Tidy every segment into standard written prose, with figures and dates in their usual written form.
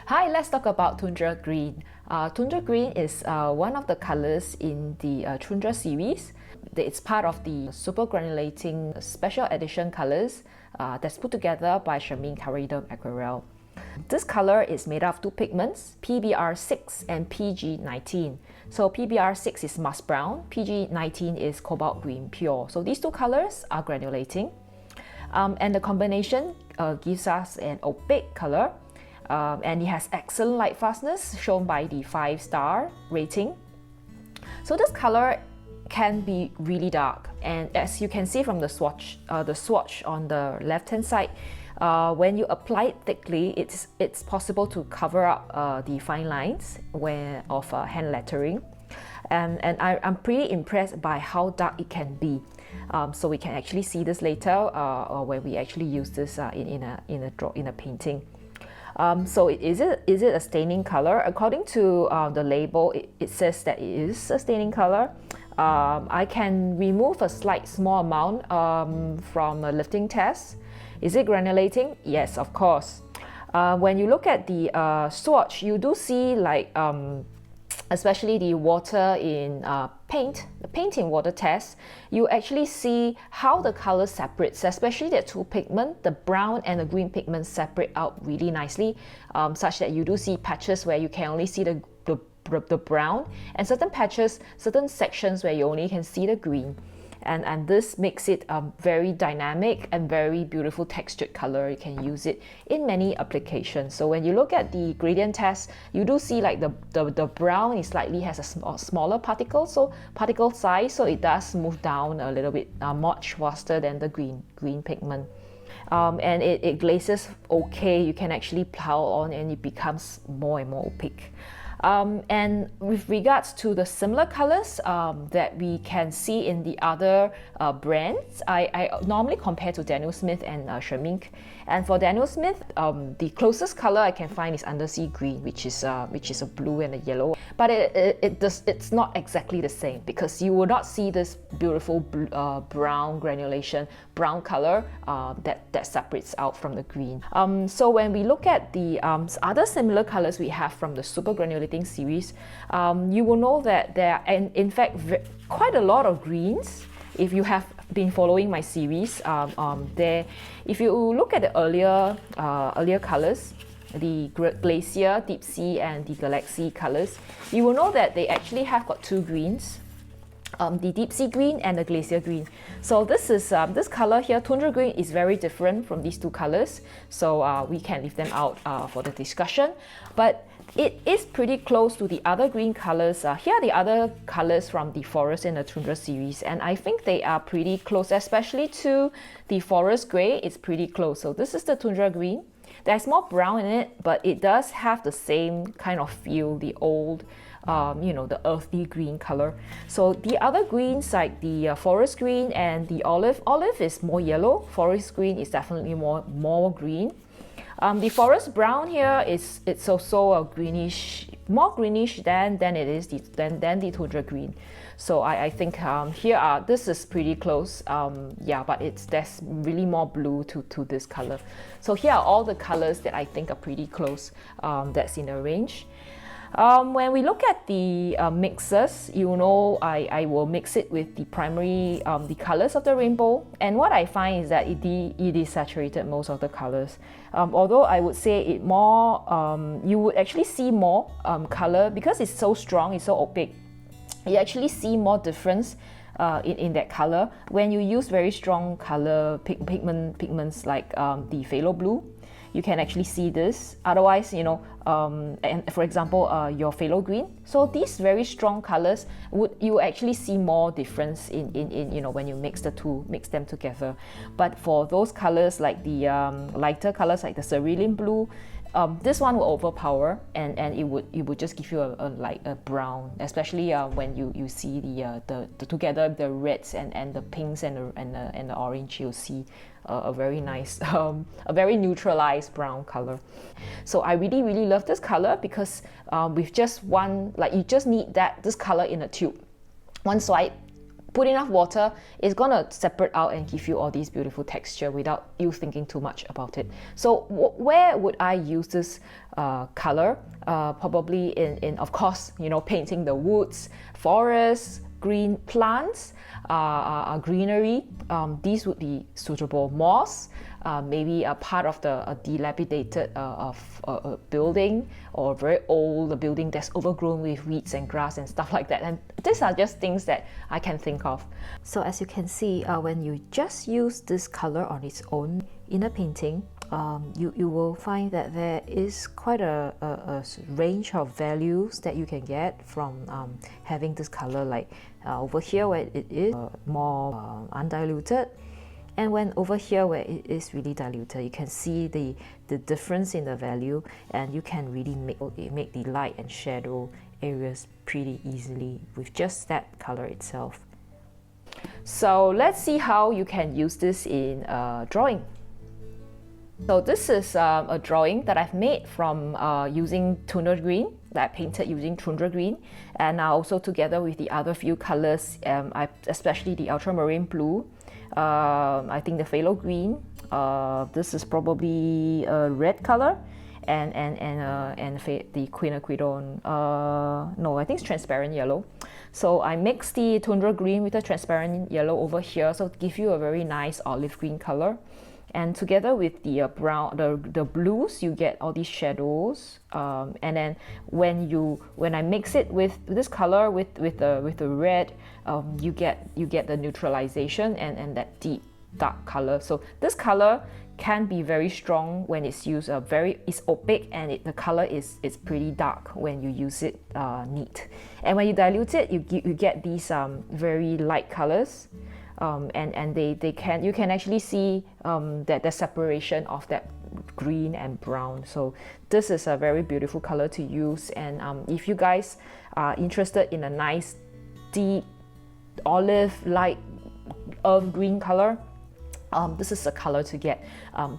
Hi, let's talk about Tundra Green. Tundra Green is one of the colors in the Tundra series. It's part of the super granulating special edition colors that's put together by Charmaine Carydom Aquarelle. This color is made of two pigments, PBR6 and PG19. So PBR6 is musk brown, PG19 is cobalt green pure. So these two colors are granulating. And the combination gives us an opaque color. And it has excellent light fastness shown by the 5-star rating. So this color can be really dark, and as you can see from the swatch on the left hand side, when you apply it thickly, it's possible to cover up the fine lines of hand lettering, and I'm pretty impressed by how dark it can be. So we can actually see this later when we actually use this in a painting. So is it a staining color? According to the label, it says that it is a staining color. I can remove a small amount from a lifting test. Is it granulating? Yes, of course. When you look at the swatch, you do see especially the water in the paint in water test, you actually see how the color separates, especially the two pigments, the brown and the green pigments separate out really nicely, such that you do see patches where you can only see the brown, and certain sections where you only can see the green. And this makes it a very dynamic and very beautiful textured color. You can use it in many applications. So when you look at the gradient test, you do see like the brown is slightly has a smaller particle size, so it does move down a little bit much faster than the green pigment. And it glazes okay. You can actually plow on and it becomes more and more opaque. And with regards to the similar colors that we can see in the other brands, I normally compare to Daniel Smith and Charmaine. And for Daniel Smith, the closest color I can find is undersea green, which is a blue and a yellow. But it's not exactly the same, because you will not see this beautiful brown color that separates out from the green. So when we look at the other similar colors we have from the super granulating series, you will know that there are in fact quite a lot of greens. If you have been following my series, if you look at the earlier colors, the Glacier, Deep Sea and the Galaxy colors, you will know that they actually have got two greens, the Deep Sea green and the Glacier green. So this color here, Tundra green, is very different from these two colors, so we can leave them out for the discussion. But it is pretty close to the other green colors. Here are the other colors from the Forest and the Tundra series, and I think they are pretty close, especially to the Forest Grey. It's pretty close. So this is the Tundra green. There's more brown in it, but it does have the same kind of feel, the old, the earthy green color. So the other greens, like the Forest green and the olive is more yellow. Forest green is definitely more green. The forest brown here it's also a more greenish than it is than the Tundra green. So I think this is pretty close. But there's really more blue to this color. So here are all the colors that I think are pretty close. That's in the range. When we look at the mixes, I will mix it with the primary, the colors of the rainbow. And what I find is that it is saturated most of the colors. Although I would say it more, you would actually see more color because it's so strong, it's so opaque. You actually see more difference in that color when you use very strong color pigments like the phthalo blue. You can actually see this. Otherwise, and for example, your phthalo green. So these very strong colors, you actually see more difference in when you mix them together. But for those colors like the lighter colors like the cerulean blue, this one will overpower, and it would just give you a brown, especially when you see the together the reds and the pinks and the orange. You'll see a very nice, a very neutralized brown color. So I really love this color because with just one, you just need this color in a tube. One swipe, put enough water, it's gonna separate out and give you all these beautiful texture without you thinking too much about it. So where would I use this color? Probably in of course, you know, painting the woods, forests, green plants, greenery. These would be suitable. Moss, maybe a part of the dilapidated building, or very old building that's overgrown with weeds and grass and stuff like that. And these are just things that I can think of. So as you can see, when you just use this color on its own in a painting, you will find that there is quite a range of values that you can get from having this color, like over here where it is more undiluted, and when over here where it is really diluted. You can see the difference in the value, and you can really make the light and shadow areas pretty easily with just that color itself. So let's see how you can use this in drawing. So this is a drawing that I've made from using tundra green, that I painted using tundra green, and also together with the other few colors, especially the ultramarine blue, I think the phthalo green, this is probably a red color, and the quinacridone, no, I think it's transparent yellow. So I mixed the tundra green with the transparent yellow over here, so to give you a very nice olive green color. And together with the brown, the blues, you get all these shadows. And then when I mix it with this color with the red, you get the neutralization and that deep dark color. So this color can be very strong when it's used. It's opaque, and the color is pretty dark when you use it neat. And when you dilute it, you get these very light colors. And you can actually see that the separation of that green and brown. So this is a very beautiful color to use. And if you guys are interested in a nice deep olive light earth green color, this is a color to get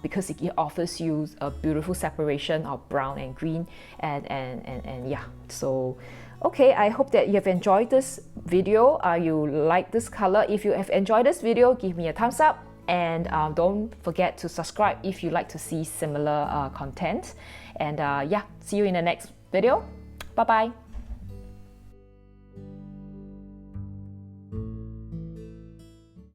because it offers you a beautiful separation of brown and green, and yeah. So okay, I hope that you have enjoyed this video. You like this color. If you have enjoyed this video, give me a thumbs up, and don't forget to subscribe if you like to see similar content. And yeah, see you in the next video. Bye bye.